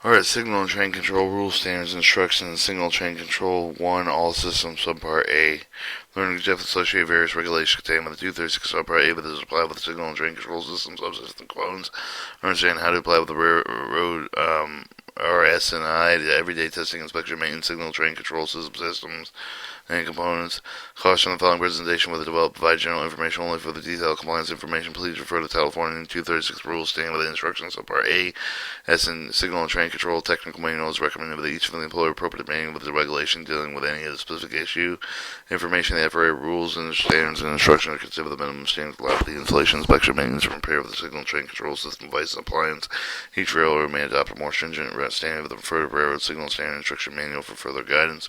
Alright, Signal and Train Control Rules, Standards, Instructions, Signal Train Control 1, All Systems, Subpart A. Learning to associate various regulations contained with the 236 Subpart A with is applied with the Signal and Train Control System subsystem components. Understand how to apply with the railroad RS&I to everyday testing, inspection, maintenance, signal, train control systems, and components. Caution: the following presentation was developed provide general information only. For the detailed compliance information, please refer to California 236 rules stating with the instructions of Part A, as in signal and train control technical manuals recommended with each of the employer appropriate manual with the regulation dealing with any of the specific issue. Information, the FRA rules and standards and instructions are considered the minimum standards allowed for the installation, inspection, maintenance, and repair of the signal and train control system device and appliance. Each railroad may adopt a more stringent standard with the referred railroad signal standard instruction manual for further guidance.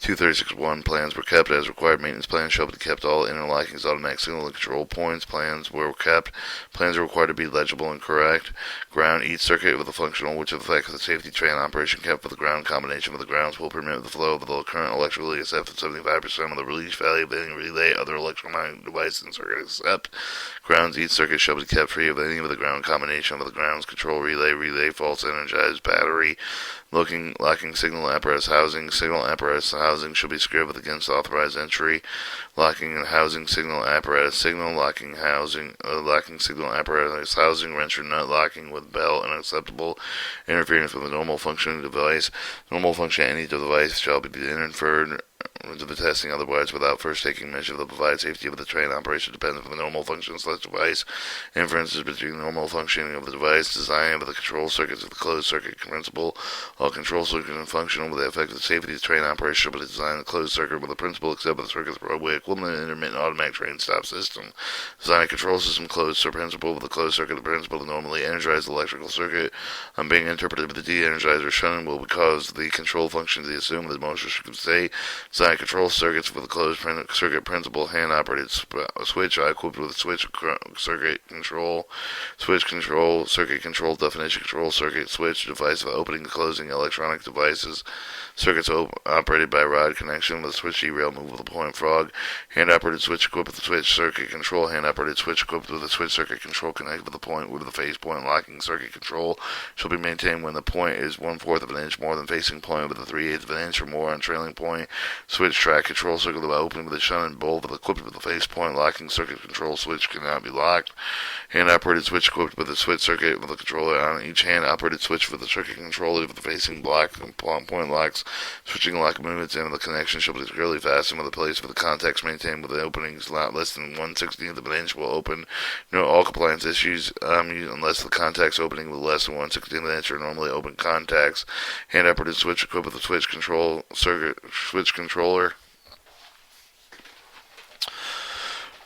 236.1 plans were kept as required. Maintenance plans shall be kept. All interlockings, automatic signal and control points plans were kept. Plans are required to be legible and correct. Ground each circuit with a functional which affects the safety train operation kept with the ground combination with the grounds will permit the flow of the current electrically except for 75% of the release value of any relay, other electromagnetic device and circuit except grounds each circuit shall be kept free of any of the ground combination with the grounds control relay, false energized battery, locking signal apparatus housing. Signal apparatus housing should be secured with against authorized entry. Locking and housing signal apparatus. Signal locking housing. Locking signal apparatus housing. Wrench or nut locking with bell. Unacceptable. Interference with a normal functioning device. Normal function of any device shall be inferred to the testing otherwise without first taking measure of the provided safety of the train operation depends on the normal function of such device. Inferences between normal functioning of the device, design of the control circuits of the closed circuit principle. All control circuits are functional with the effect of safety of the train operation but design the closed circuit with the principle except for the circuit's roadway equivalent and intermittent automatic train stop system. Design a control system closed principle with the closed circuit the principle to normally energize the electrical circuit. Being interpreted with the de-energizer shunning will cause the control function to assume the most restrictive state. Design control circuits with a closed circuit principle, hand-operated switch equipped with switch circuit control, circuit control definition, control circuit switch device for opening and closing electronic devices, circuits operated by rod connection with a switch rail movable point frog, hand-operated switch equipped with a switch circuit control, hand-operated switch equipped with a switch circuit control connected with the point with the phase point locking circuit control shall be maintained when the point is 1/4 of an inch more than facing point with a 3/8 of an inch or more on trailing point. Switch track control circuit by opening with a shunt and bolt with equipped with a face point locking circuit control switch cannot be locked. Hand operated switch equipped with a switch circuit with a controller on each hand operated switch with a circuit controller with the facing block and point locks. Switching lock movements into the connection shall be securely fastened with a place for the contacts maintained with the openings not less than 1/16 of an inch will open. Note all compliance issues unless the contacts opening with less than 1/16 of an inch are normally open contacts. Hand operated switch equipped with a switch control circuit switch controller.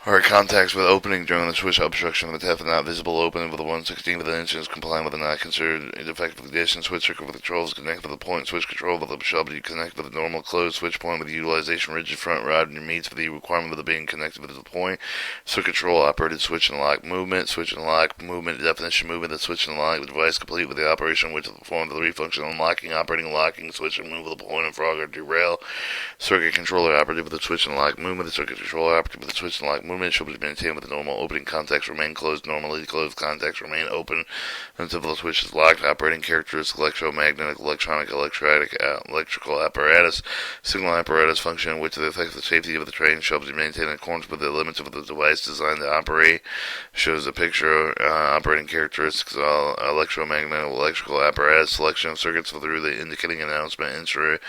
Alright, contacts with opening during the switch obstruction of the tap not visible opening with a 1/16 of an inch is complying with a not considered defective condition. Switch circuit with controls connected with the point switch control with the shall be connected with a normal closed switch point with the utilization rigid front rod and meets for the requirement of the being connected with the point. Circuit control operated switch and lock movement. Switch and lock movement definition movement the switch and lock the device complete with the operation which is performed the three functions unlocking, operating, locking, switch and move with the point and frog or derail. Circuit controller operated with the switch and lock movement. The circuit controller operated with the switch and lock movement shall be maintained with the normal opening contacts remain closed. Normally closed contacts remain open until the switch is locked. Operating characteristics electromagnetic, electronic, electrical apparatus, signal apparatus function in which the effect of the safety of the train shall be maintained in accordance with the limits of the device designed to operate. Shows a picture operating characteristics of electromagnetic, electrical apparatus, selection of circuits through the indicating announcement instrument.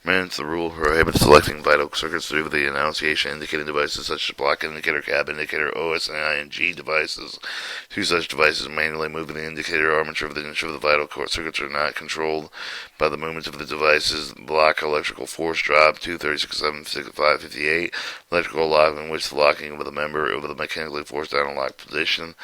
The rule prohibits selecting vital circuits through the annunciation indicating devices such as block indicator, cab indicator, OS and ING devices. Two such devices manually moving the indicator armature of the vital circuits are not controlled by the movements of the devices. Block electrical force drop 236.76558. Electrical lock in which the locking of the member over the mechanically forced down and locked position.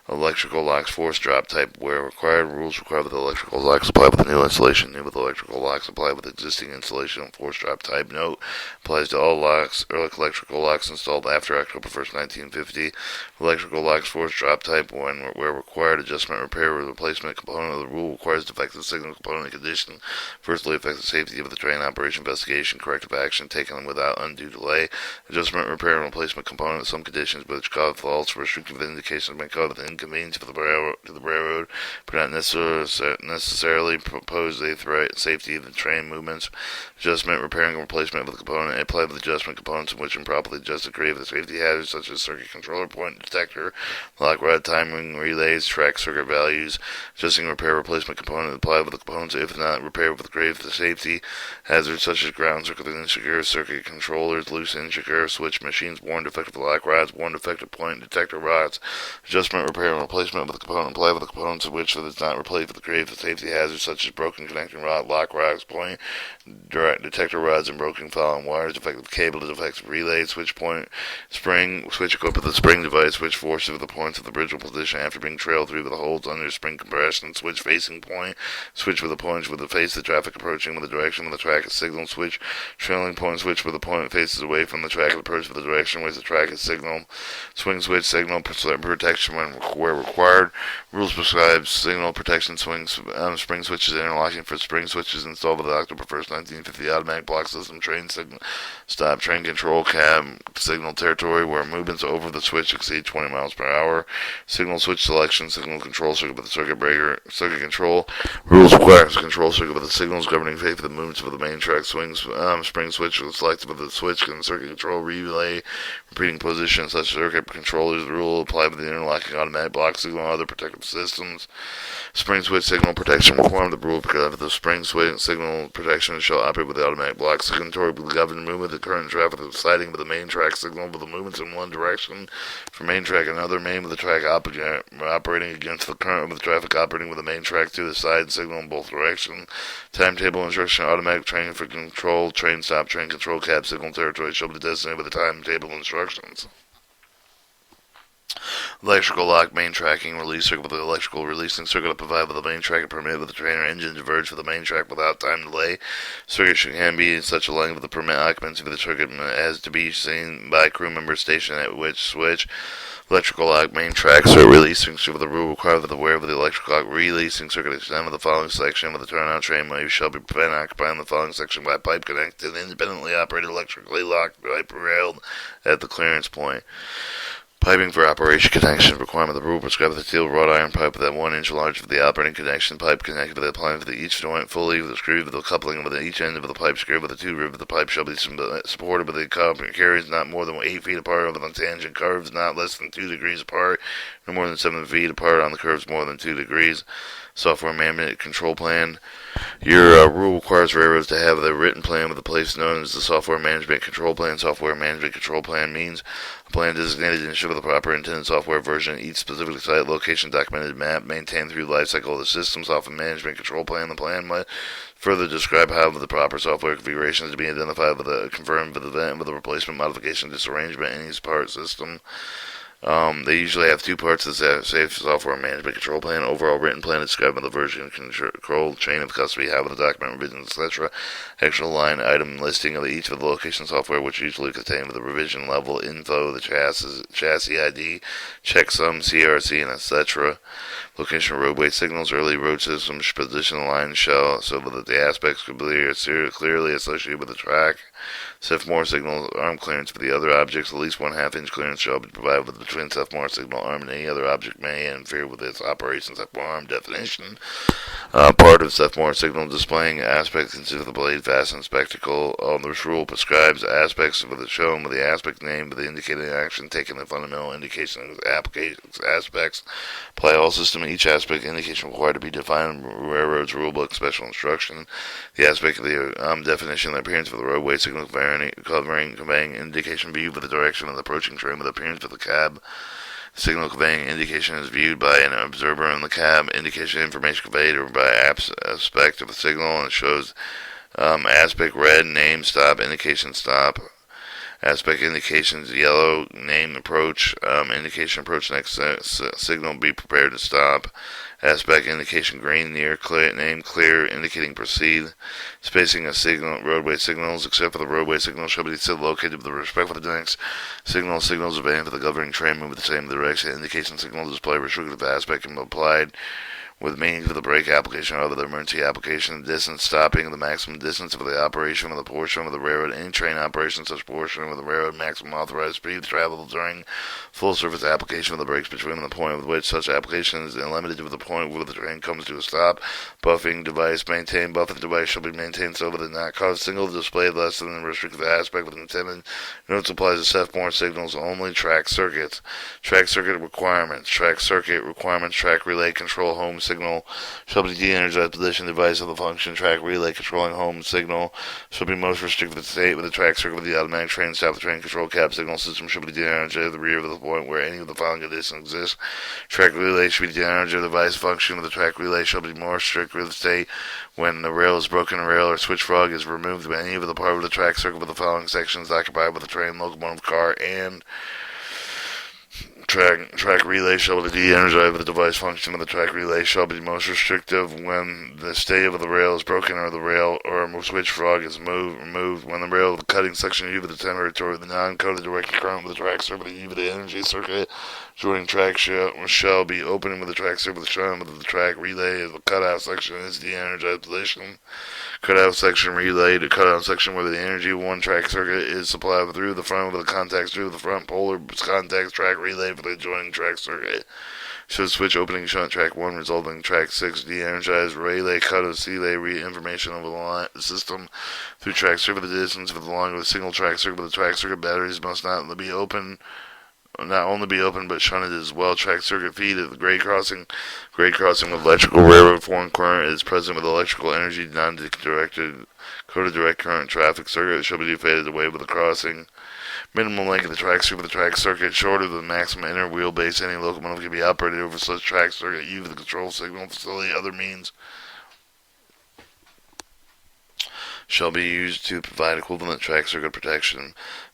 Electrical locks force drop type where required. Rules require that the electrical locks apply with the new installation. New with electrical locks apply with existing installation. Force drop type note applies to all locks or electrical locks installed after October 1st, 1950. Electrical locks force drop type where required adjustment, repair, or replacement component of the rule requires defective signal component condition. Firstly, affects the safety of the train operation investigation. Corrective action taken without undue delay. Adjustment, repair, and replacement component of some conditions which cause faults. Restrictive indications may cause the inconvenience to the railroad, but not necessarily pose a threat safety of the train movements. Adjustment, repairing, and replacement of the component. Apply with adjustment components in which improperly adjusted create the safety hazards such as circuit controller, point detector, lock rod, timing relays, track circuit values. Adjusting repair replacement component. Apply with the components if not repaired with create the safety hazards such as ground circuit insecure, circuit controllers, loose insecure, switch machines, worn defective lock rods, worn defective point detector rods. Adjustment, repair, and replacement of the component. Apply with the components of which it is not replaced with the create the safety hazards such as broken connecting rod, lock rods, point detector rods, and broken following wires, defective cable, defective relay, switch point, spring, switch equipped with a spring device, which forces the points of the original position after being trailed through with the holes under spring compression, switch facing point, switch with a point with the face of the traffic approaching with the direction of the track is signal, switch trailing point, switch with the point faces away from the track approach with the direction where the track is signal, swing switch signal protection where required. Rules prescribe signal protection swings, spring switches interlocking for spring switches installed with the October 1st, 1950 automatic block system train signal stop train control cab signal territory where movements over the switch exceed 20 miles per hour. Signal switch selection, signal control circuit with the circuit breaker, circuit control. Rules require control circuit with the signals governing faith of the movements of the main track swings, spring switch selected with the switch and circuit control relay, repeating position such circuit controllers. The rule apply with the interlocking automatic block signal and other protective systems. Spring switch signal protection reform. The rule because the spring switch signal protection shall operate with the automatic block signal to govern movement of the current traffic sliding with the main track signal with the movements in one direction for main track and another main with the track operating against the current of the traffic operating with the main track to the side signal in both directions. Timetable instruction, automatic train for control, train stop, train control cab signal territory shall be designated with the timetable instructions. Electrical lock, main tracking, release circuit with the electrical releasing circuit to provide with the main track and permit with the train or engine to diverge for the main track without time delay. Circuit can be in such a length with the permit occupancy of the circuit as to be seen by crew member stationed at which switch. Electrical lock, main track, circuit releasing circuit with the rule required with the wear of the electrical lock releasing circuit extend with the following section with the turnout train wave shall be prevented occupying the following section by pipe connected independently operated electrically locked pipe railed at the clearance point. Piping for operation connection requirement. The rule prescribes the steel wrought iron pipe with that 1 inch large for the operating connection pipe connected with the appliance with each joint fully with the screw with the coupling with each end of the pipe screw with the two ribs of the pipe shall be supported with the carries not more than 8 feet apart over the tangent curves not less than 2 degrees apart, no more than 7 feet apart on the curves more than 2 degrees. Software management control plan. Your rule requires railroads to have the written plan with the place known as the software management control plan. Software management control plan means a plan designated to ensure the proper intended software version, each specific site location, documented map, maintained through the life cycle of the system. Software management control plan. The plan must further describe how the proper software configuration is to be identified with a confirmed with the event with a replacement, modification, disarrangement, any part system. They usually have 2 parts of the safe software management control plan. Overall written plan describing the version, control, chain of custody, how the document revisions, etc. Actual line item listing of each of the location software, which usually contain with the revision level info, the chassis ID, checksum, CRC, and etc. Location of roadway signals, early road systems, position the line shell so that the aspects could be clearly associated with the track. More signal arm clearance for the other objects. At least 1/2 inch clearance shall be provided with between more signal arm and any other object may interfere with its operation. More arm definition. Part of more signal displaying aspects consider the blade fastened spectacle. This rule prescribes aspects of the shown with the aspect name with the indicated action taken the fundamental indication of applications aspects. Apply all system each aspect indication required to be defined in railroad's rulebook special instruction. The aspect of the definition and the appearance of the roadway signal covering conveying indication viewed with the direction of the approaching train with the appearance of the cab. Signal conveying indication is viewed by an observer in the cab. Indication information conveyed or by aspect of the signal and it shows aspect red, name stop, indication stop. Aspect indications yellow, name approach, indication approach next signal be prepared to stop. Aspect indication green near clear, name clear, indicating proceed. Spacing of signal roadway signals, except for the roadway signal, shall be still located with respect for the next signal. Signals obeying for the governing train move in the same direction. Indication signal display restrictive aspect can be applied with means of the brake application or the emergency application, the distance stopping, the maximum distance of the operation of the portion of the railroad, any train operation such portion of the railroad, maximum authorized speed travel during full service application of the brakes between the point with which such application is limited to the point where the train comes to a stop. Buffing device maintained. Buffing device shall be maintained so that it not cause single display less than the restricted aspect of the intended. Notes applies to set-borne signals only. Track circuits. Track circuit requirements. Track circuit requirements. Track relay control home signal shall be de-energized position device of the function. Track relay controlling home signal shall be most restricted to the state with the track circuit with the automatic train stop. The train control cab signal system shall be de-energized at the rear of the point where any of the following conditions exist. Track relay should be de-energized. The device function of the track relay shall be more strict with the state when the rail is broken, a rail or switch frog is removed by any of the part of the track circuit with the following sections occupied with the train, locomotive, car, and track relay shall be de-energized. The device function of the track relay shall be most restrictive when the state of the rail is broken or the rail or a switch frog is removed. When the rail of the cutting section U of the temperature of the non-coded direct current with the track circuit U of the energy circuit joining track shall be opening with the track circuit with the showing with the track relay of the cutout section is de-energized position. Cutout section relay to cutout section where the energy one track circuit is supplied through the front with the contacts through the front polar contacts track relay for the adjoining track circuit. Should switch opening shunt track 1 resulting track 6 de-energized relay cutout relay information over the system through track circuit the distance for the longer the single track circuit with the track circuit batteries must not only be open but shunted as well. Track circuit feed at the grade crossing with electrical railroad foreign current is present with electrical energy non-directed coded direct current traffic circuit shall be faded away with the crossing. Minimum length of the track circuit with the track circuit shorter than the maximum inner wheelbase. Any locomotive can be operated over such track circuit. Use the control signal facility. Other means shall be used to provide equivalent track circuit protection.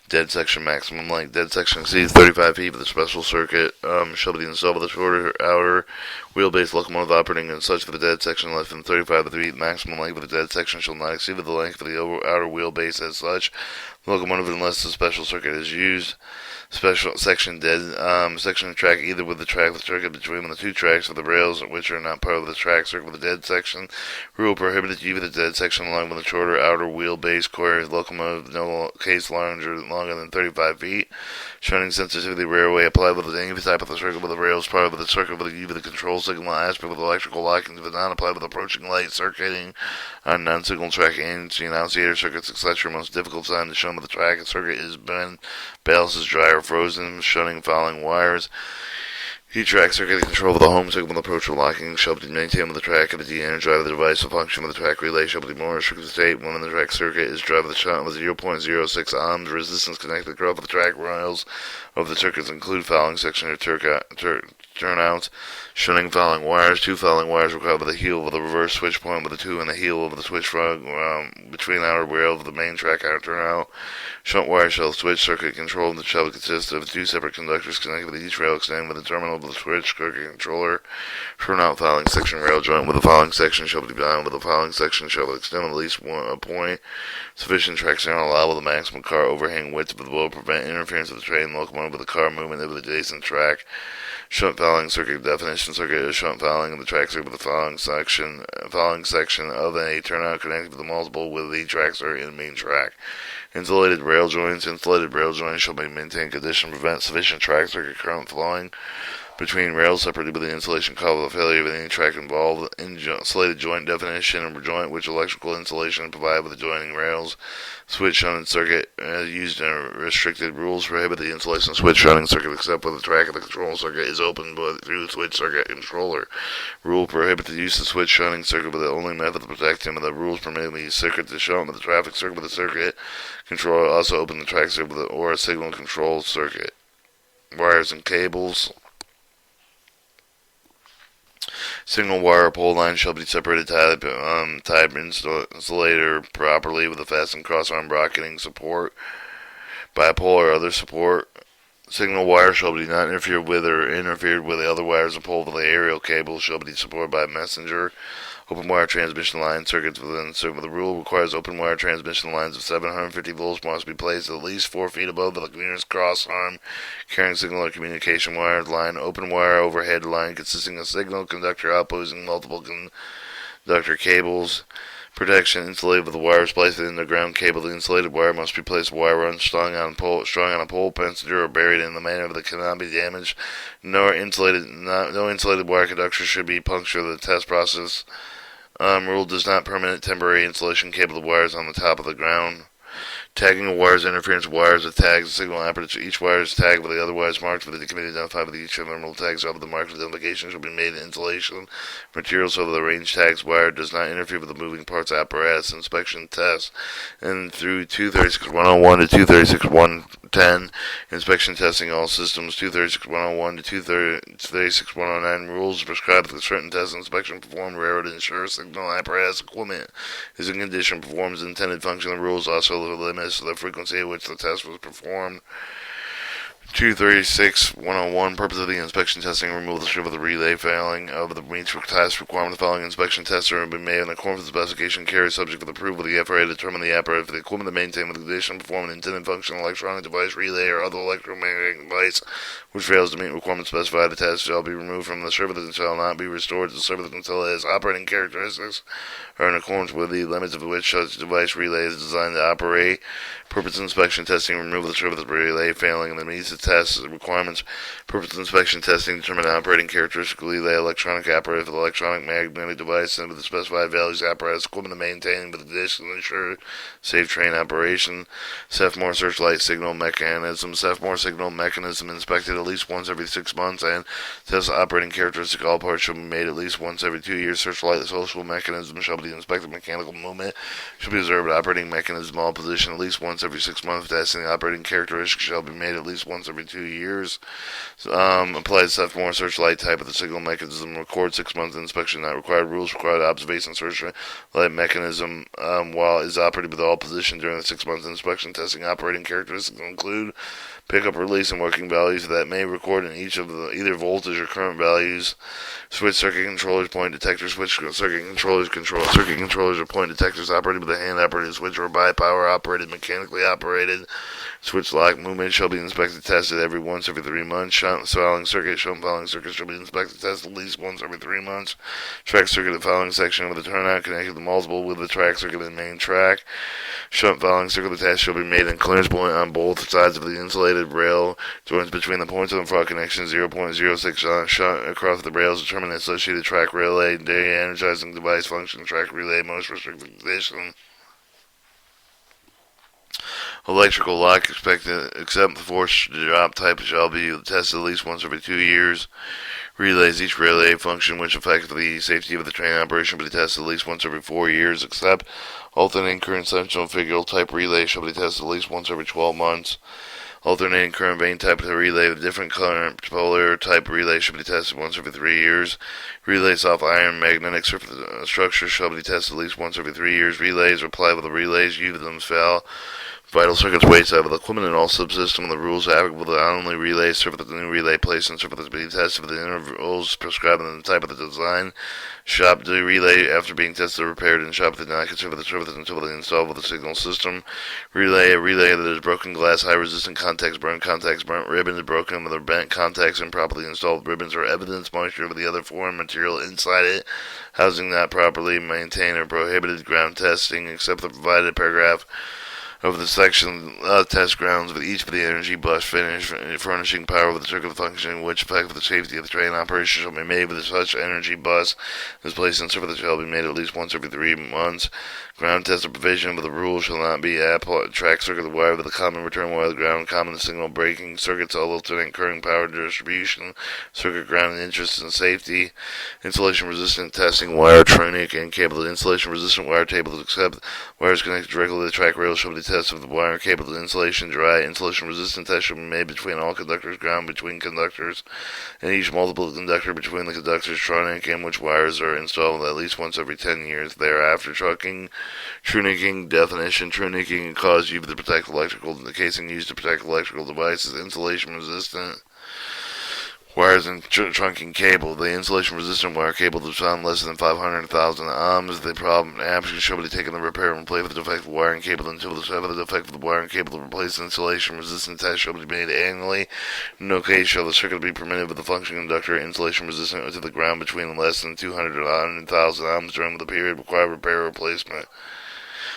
Dead section maximum length. Dead section exceeds 35 feet with a special circuit shall be installed with a shorter outer wheelbase locomotive operating in such for the dead section less than 35 feet. Maximum length of the dead section shall not exceed the length of the outer wheelbase as such. Locomotive unless the special circuit is used. Special section dead section track either with the track the circuit between the two tracks of the rails which are not part of the track circuit with the dead section. Rule prohibited use of the dead section along with the shorter outer wheelbase core locomotive no case longer than 35 feet. Shunting sensitivity railway applied with any type of the circuit with the rails part of the circuit with the use of the control signal aspect with electrical lockings but not applied with approaching light circuiting on non-signal track annunciator circuits etc. Most difficult time to shun with the track circuit is been ballast is dry or frozen. Shunting following wires. Heat track circuit control of the home signal approach or locking shall be maintained with the track of the de-energized the device. The function of the track relay shall be more restricted state when the track circuit is drive the shunt with 0.06 ohms resistance connected to the growth of the track rails of the circuits include following section of turnouts. Shunting following wires. Two following wires required with the heel of the reverse switch point with the two and the heel of the switch frog between outer rail of the main track outer turnout. Shunt wire shall switch circuit control that shall consist of two separate conductors connected with each rail extending with the terminal of the switch circuit controller. Turnout following section rail joint with the following section shall be bound with the following section shall extend at least a point. Sufficient track signal allow with the maximum car overhang width of the will prevent interference of the train locomotive with the car movement of the adjacent track. Shunt fouling circuit definition circuit is shunt fouling of the track circuit with the following section of a turnout connected with the multiple with the track circuit in the main track. Insulated rail joints. Insulated rail joints shall be maintained condition to prevent sufficient track circuit current flowing between rails separated by the insulation cable of failure of any track involved. Insulated joint definition of a joint which electrical insulation provided with adjoining rails. Switch shunting circuit used in restricted rules prohibit the insulation switch shunting circuit except when the track of the control circuit is opened through the switch circuit controller. Rule prohibit the use of switch shunting circuit but the only method to protect him. The rules permit the circuit to shunt with the traffic circuit with the circuit controller also open the track circuit with or a signal control circuit. Wires and cables. Signal wire pole line shall be separated type insulator properly with a fastened cross-arm bracketing support, bipole or other support. Signal wire shall be not interfered with or interfered with the other wires and pole of the aerial cable shall be supported by a messenger. open wire transmission line circuits within the rule requires open wire transmission lines of 750 volts must be placed at least 4 feet above the nearest cross arm carrying signal or communication wire line. Open wire overhead line consisting of signal conductor opposing multiple conductor cables. Protection insulated with the wires placed in the ground cable. The insulated wire must be placed wire run strung on a pole, passenger, or buried in the manner that cannot be damaged. No insulated wire conductor should be punctured. The test process rule does not permit temporary insulation cable of wires on the top of the ground. Tagging of wires, interference of wires with tags, signal apparatus. Each wire is tagged with the other wires marked with the can be identified with each terminal tags of the marked identification shall be made in insulation material so the range tags wire does not interfere with the moving parts apparatus. Inspection test and through 236.101 to 236.110 inspection testing all systems. 236.101 to 236.109 rules prescribe that certain tests and inspection performed rare to ensure signal apparatus equipment is in condition performs the intended function. The rules also limit the frequency at which the test was performed. 236.101 purpose of the inspection testing remove the strip of the relay failing of the meets test requirement. The following inspection tests are been made in accordance with the specification carried subject to the approval of the FRA to determine the apparatus for the equipment to maintain with the condition perform an intended function electronic device relay or other electromagnetic device which fails to meet requirements specified. The test shall be removed from the service and shall not be restored to the service until its operating characteristics are in accordance with the limits of which such device relay is designed to operate. Purpose of inspection testing remove the strip of the relay failing and the meets the test requirements. Purpose of inspection testing determine operating characteristics of relay electronic apparatus with electronic magnetic device and with the specified values apparatus equipment to maintain with the conditions to ensure safe train operation. Cephmore searchlight signal mechanism. Cephmore signal mechanism inspected at least once every 6 months and test operating characteristics. All parts shall be made at least once every 2 years. Searchlight social mechanism shall be inspected. Mechanical movement should be observed. Operating mechanism all position at least once every 6 months. Testing operating characteristics shall be made at least once every 2 years. Apply the Cephmore searchlight type of the signal mechanism. Record 6 months inspection not required. Rules required observation searchlight mechanism while is operated with all position during the 6 months inspection. Testing operating characteristics include pickup, release, and working values that may record in each of the either voltage or current values. Switch circuit controllers, point detectors, switch circuit controllers, circuit controllers or point detectors operated with a hand operated switch or by power operated, mechanically operated. Switch lock movement shall be inspected, tested every 3 months. Shunt following circuit shall be inspected, tested at least once every 3 months. Track circuit the following section with a turnout connected to multiple with the track circuit and main track. Shunt following circuit the test shall be made in clearance point on both sides of the insulated rail joints between the points of the front connection. 0.06 shunt across the rails determine the associated track relay de-energizing device function track relay most restricted condition. Electrical lock expected except the force drop type shall be tested at least once every 2 years. Relays each relay function which affects the safety of the train operation will be tested at least once every 4 years, except alternating current sectional figural type relay shall be tested at least once every 12 months. Alternating current vane type of relay with different current polar type relay should be tested once every 3 years. Relay soft iron magnetic structure shall be tested at least once every 3 years. Relays reply with the relays, use them fail. Vital circuits weights out of the equipment and all subsystem. The rules applicable to not only relays serve the new relay placed and serve the being tested for the intervals prescribed in the type of the design. Shop the relay after being tested or repaired and shop did not consider the service until they installed with the signal system. Relay a relay that is broken glass, high resistant contacts, burnt ribbons broken with bent contacts, improperly installed ribbons or evidence moisture of the other foreign material inside it. Housing not properly maintained or prohibited. Ground testing except the provided paragraph of the section test grounds with each of the energy bus furnishing power with the circuit function which affect the safety of the train operation shall be made with such energy bus is placed in service shall be made at least once every 3 months. Ground test or provision with the rule shall not be track circuit the wire with a common return wire, the ground common signal breaking circuits all alternate current power distribution circuit ground and interest and safety. Insulation resistant testing wire tronic and cable. The insulation resistant wire tables except wires connected directly to the track rail shall be tested with the wire cable to insulation dry. Insulation resistant test shall be made between all conductors, ground between conductors, and each multiple conductor between the conductors tronic in which wires are installed at least once every 10 years. Thereafter, trunicking definition. Trunicking cause used to protect electrical. The casing used to protect electrical devices. Insulation resistant Wires and trunking cable. The insulation-resistant wire cable is found less than 500,000 ohms. The problem amps should be taken to repair and replace the defective wiring cable until the defective wiring cable to replace the insulation-resistant test shall be made annually. In no case shall the circuit be permitted with the functioning inductor insulation-resistant to the ground between less than 200 and 100,000 ohms during the period required repair or replacement.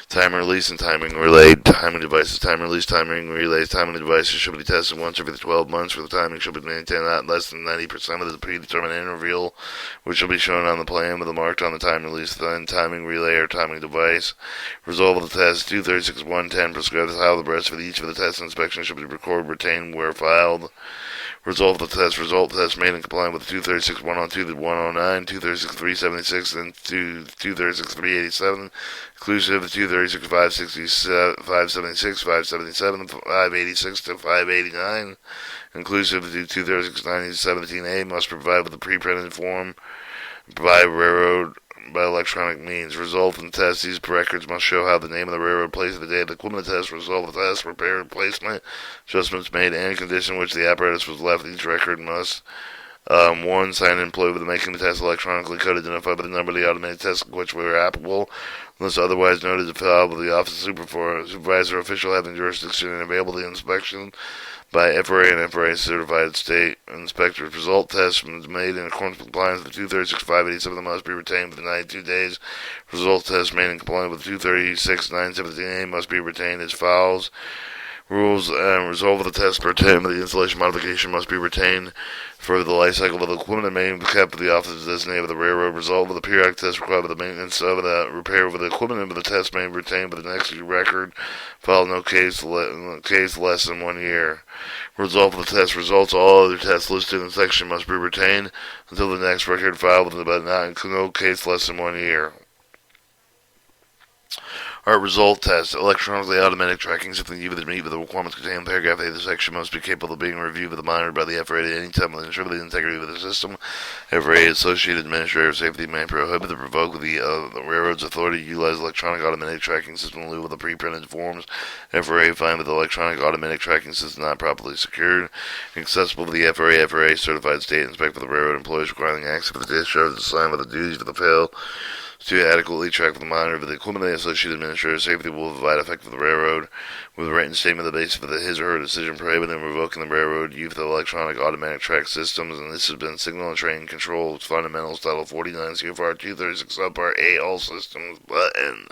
Time release and timing relay. Timing devices. Time release, timing relays. Timing devices should be tested once every 12 months, where the timing should be maintained at less than 90% of the predetermined interval, which shall be shown on the plan with a mark on the time release, then timing relay or timing device. Result of the test. 236.110 prescribes how the rest of each of the test inspections should be recorded, retained where filed. Result of the test. Result test made in compliance with 236.102 to 109, 236.376, and 236.387, inclusive of 236.576, 577, to 589, inclusive of 236.917A, must provide with a pre-printed form by railroad by electronic means. Result in test. These records must show how the name of the railroad place of the day of the equipment test, result of the test, repair, replacement, adjustments made, and condition in which the apparatus was left. Each record must 1. Signed and employed with the making the test electronically code identified by the number of the automated test which were applicable, unless otherwise noted, to file with the office supervisor official having jurisdiction and available the inspection by FRA and FRA certified state inspectors. Result tests made in accordance with compliance with 236.587 must be retained within 92 days. Result tests made in compliance with 236.917A must be retained as files. Rules and result of the test pertaining to the installation modification must be retained for the life cycle of the equipment and may be kept with the office designated of the railroad. Result of the periodic test required for the maintenance of the repair of the equipment and the test may be retained for the next record. File no case less than 1 year. Result of the test results. All other tests listed in the section must be retained until the next record filed, but not no case less than 1 year. Our result test. Electronically automatic tracking system either meet with the requirements contained in paragraph A of the section must be capable of being reviewed with a monitor by the FRA at any time to ensure the integrity of the system. FRA Associated Administrator of Safety may prohibit or revoke the railroad's authority to utilize electronic automatic tracking system in lieu of the pre-printed forms. FRA find that the electronic automatic tracking system not properly secured, accessible to the FRA certified state inspector for the railroad employees requiring access to the discharge assigned with the duties for the fail to adequately track the monitor of the equipment. The Associated Administrator of Safety will provide effect for the railroad with a written statement of the basis for his or her decision prohibiting and revoking the railroad use of electronic automatic track systems, and this has been Signal and Train Control Fundamentals, Title 49, CFR 236, Subpart A, All Systems, button.